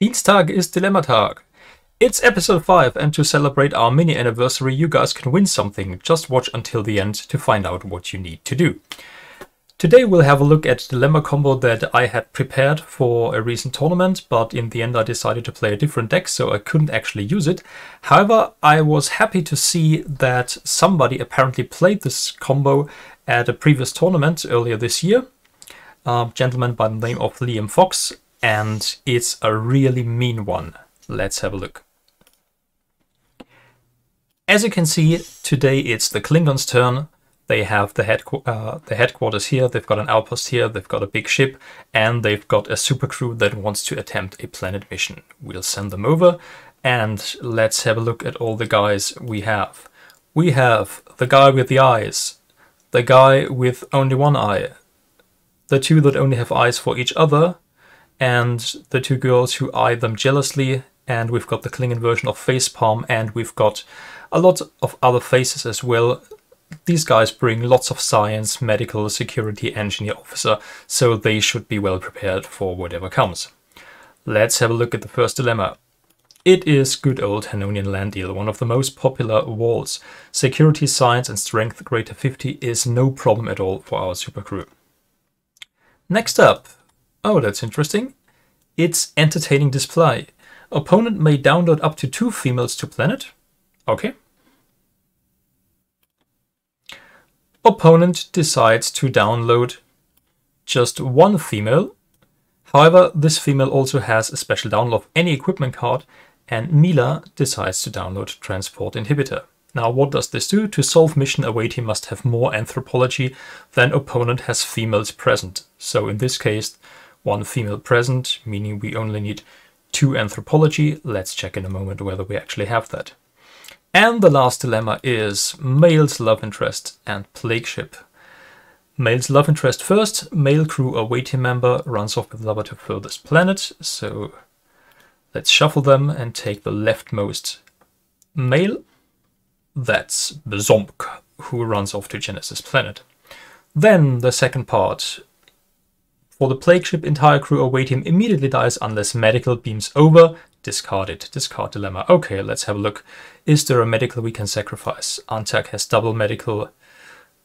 Dienstag ist Dilemmatag. It's episode 5, and to celebrate our mini anniversary, you guys can win something. Just watch until the end to find out what you need to do. Today we'll have a look at the dilemma combo that I had prepared for a recent tournament, but in the end I decided to play a different deck, so I couldn't actually use it. However, I was happy to see that somebody apparently played this combo at a previous tournament earlier this year. A gentleman by the name of Liam Fox, and it's a really mean one. Let's have a look. As you can see, today it's the Klingons' turn. They have the headquarters here, they've got an outpost here, they've got a big ship, and they've got a supercrew that wants to attempt a planet mission. We'll send them over, and let's have a look at all the guys we have. We have the guy with the eyes, the guy with only one eye, the two that only have eyes for each other, and the two girls who eye them jealously, and we've got the Klingon version of Facepalm, and we've got a lot of other faces as well. These guys bring lots of science, medical, security, engineer, officer, so they should be well prepared for whatever comes. Let's have a look at the first dilemma. It is good old Hannonian land deal, one of the most popular walls. Security, science, and strength greater 50 is no problem at all for our supercrew. Next up, oh that's interesting, it's entertaining display. Opponent may download up to 2 females to planet. Okay. Opponent decides to download just 1 female. However, this female also has a special download of any equipment card, and Mila decides to download Transport Inhibitor. Now, what does this do? To solve mission, away team must have more anthropology than opponent has females present. So in this case, 1 female present, meaning we only need 2 anthropology. Let's check in a moment whether we actually have that. And the last dilemma is male's love interest and plague ship. Male's love interest first. Male crew away team member runs off with lover to furthest planet. So let's shuffle them and take the leftmost male. That's Bezomk, who runs off to Genesis planet. Then the second part. For the plague ship, entire crew away team immediately dies unless medical beams over. Discard it. Discard dilemma. Okay, let's have a look. Is there a medical we can sacrifice? Antak has double medical.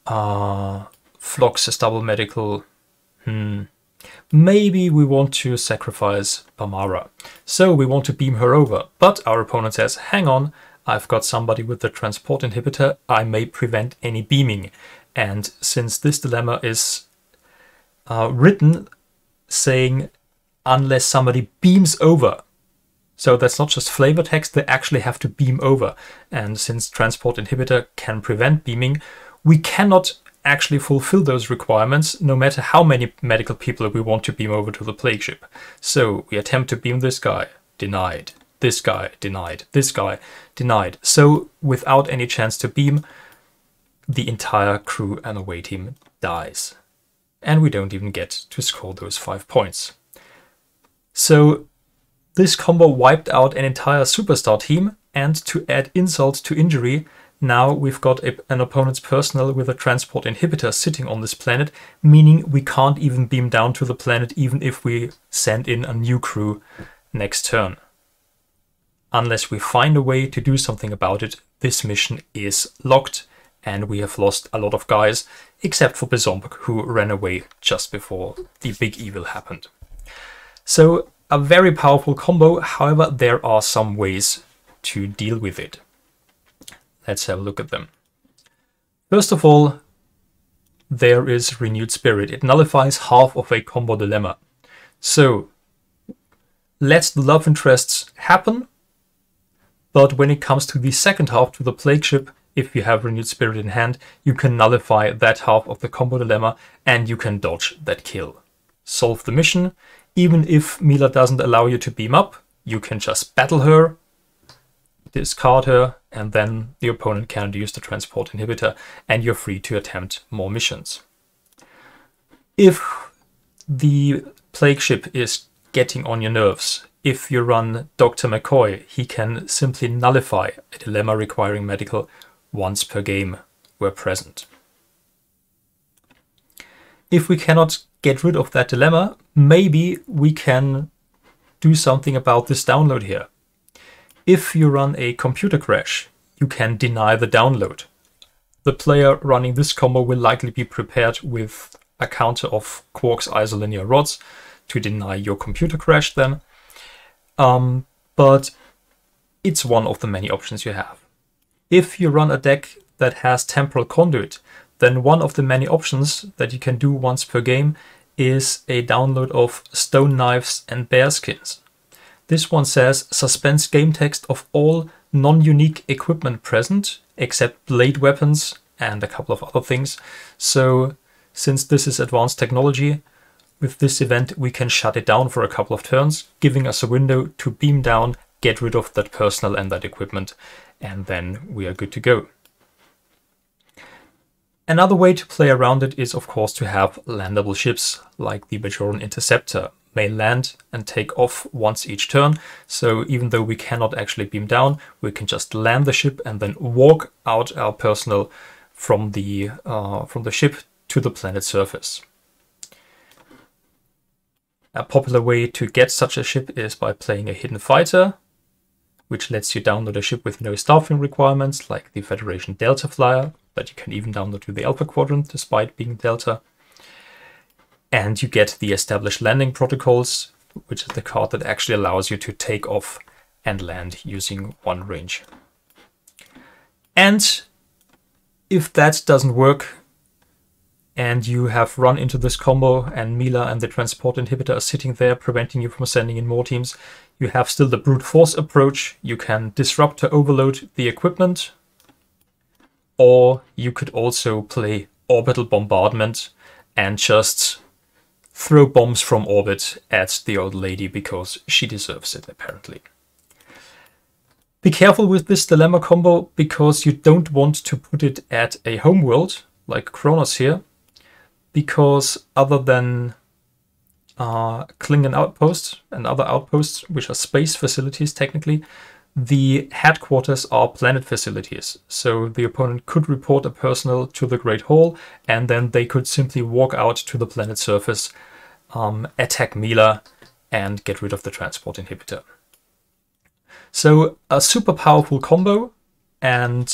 Phlox has double medical. Maybe we want to sacrifice Bamara. So we want to beam her over. But our opponent says, hang on, I've got somebody with the transport inhibitor. I may prevent any beaming. And since this dilemma is written saying unless somebody beams over, so that's not just flavor text, they actually have to beam over. And since transport inhibitor can prevent beaming, we cannot actually fulfill those requirements no matter how many medical people we want to beam over to the plague ship. So we attempt to beam this guy, denied. This guy, denied. This guy, denied. So without any chance to beam, the entire crew and away team dies. And we don't even get to score those 5 points. So this combo wiped out an entire superstar team, and to add insult to injury, now we've got an opponent's personnel with a transport inhibitor sitting on this planet, meaning we can't even beam down to the planet even if we send in a new crew next turn. Unless we find a way to do something about it, this mission is locked, and we have lost a lot of guys, except for Bezomk, who ran away just before the big evil happened. So, a very powerful combo, however, there are some ways to deal with it. Let's have a look at them. First of all, there is Renewed Spirit. It nullifies half of a combo dilemma. So, let the love interests happen, but when it comes to the second half, to the plague ship, if you have Renewed Spirit in hand, you can nullify that half of the combo dilemma and you can dodge that kill. Solve the mission. Even if Mila doesn't allow you to beam up, you can just battle her, discard her, and then the opponent can't use the transport inhibitor and you're free to attempt more missions. If the plague ship is getting on your nerves, if you run Dr. McCoy, he can simply nullify a dilemma requiring medical once per game where present. If we cannot get rid of that dilemma, maybe we can do something about this download here. If you run a computer crash, you can deny the download. The player running this combo will likely be prepared with a counter of Quark's isolinear rods to deny your computer crash then. But it's one of the many options you have. If you run a deck that has Temporal Conduit, then one of the many options that you can do once per game is a download of Stone Knives and Bearskins. This one says suspense game text of all non-unique equipment present, except blade weapons and a couple of other things. So since this is advanced technology, with this event we can shut it down for a couple of turns, giving us a window to beam down, get rid of that personnel and that equipment, and then we are good to go. Another way to play around it is of course to have landable ships, like the Bajoran Interceptor may land and take off once each turn. So even though we cannot actually beam down, we can just land the ship and then walk out our personnel from the ship to the planet's surface. A popular way to get such a ship is by playing a hidden fighter, which lets you download a ship with no staffing requirements, like the Federation Delta Flyer, that you can even download to the Alpha Quadrant despite being Delta. And you get the Established Landing Protocols, which is the card that actually allows you to take off and land using one range. And if that doesn't work, and you have run into this combo and Mila and the transport inhibitor are sitting there preventing you from sending in more teams, you have still the brute force approach. You can disrupt or overload the equipment, or you could also play orbital bombardment and just throw bombs from orbit at the old lady because she deserves it, apparently. Be careful with this dilemma combo because you don't want to put it at a homeworld like Kronos here, because other than Klingon outposts and other outposts, which are space facilities technically, the headquarters are planet facilities. So the opponent could report a personnel to the Great Hall, and then they could simply walk out to the planet's surface, attack Mila, and get rid of the transport inhibitor. So a super powerful combo, and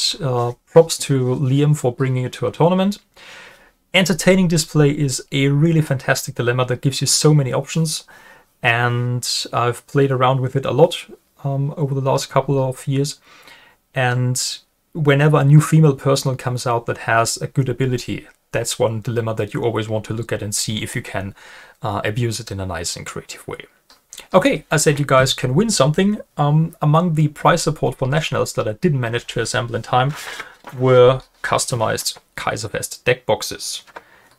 props to Liam for bringing it to a tournament. Entertaining display is a really fantastic dilemma that gives you so many options, and I've played around with it a lot over the last couple of years. And whenever a new female personnel comes out that has a good ability, that's one dilemma that you always want to look at and see if you can abuse it in a nice and creative way. Okay, I said you guys can win something. Among the prize support for Nationals that I didn't manage to assemble in time were customized Kaiserfest deck boxes.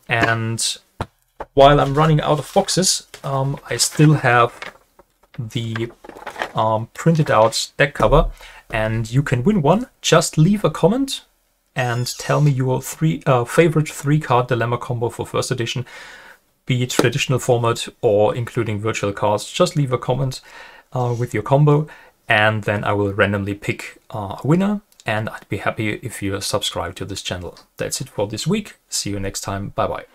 And while I'm running out of boxes, I still have the printed out deck cover, and you can win one. Just leave a comment and tell me your favorite 3-card dilemma combo for first edition, be it traditional format or including virtual cards. Just leave a comment with your combo, and then I will randomly pick a winner, and I'd be happy if you subscribe to this channel. That's it for this week. See you next time. Bye bye.